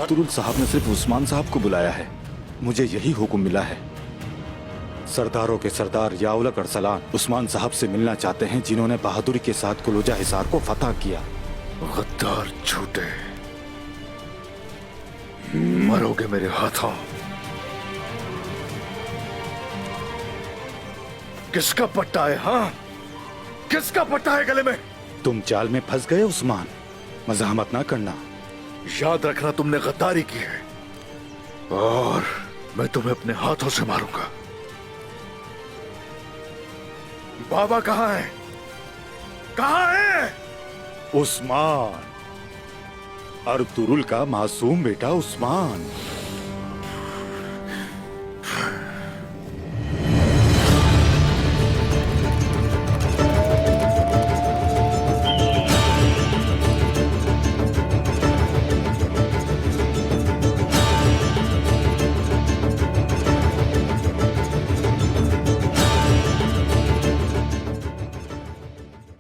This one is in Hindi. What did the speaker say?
अर्तुरुल साहब ने सिर्फ उस्मान साहब को बुलाया है। मुझे यही हुक्म मिला है। सरदारों के सरदार याउलक अरसलान उस्मान साहब से मिलना चाहते हैं, जिन्होंने बहादुरी के साथ कुलूजा हिसार को फतह किया। गद्दार झूठे, मरोगे मेरे हाथों। किसका पट्टा है? हाँ, किसका पट्टा है गले में? तुम जाल में फंस गए उस्मान, मज़ाहमत ना करना। याद रखना, तुमने गद्दारी की है और मैं तुम्हें अपने हाथों से मारूंगा। बाबा कहां है? कहां है? उस्मान, अर्तुरुल का मासूम बेटा उस्मान।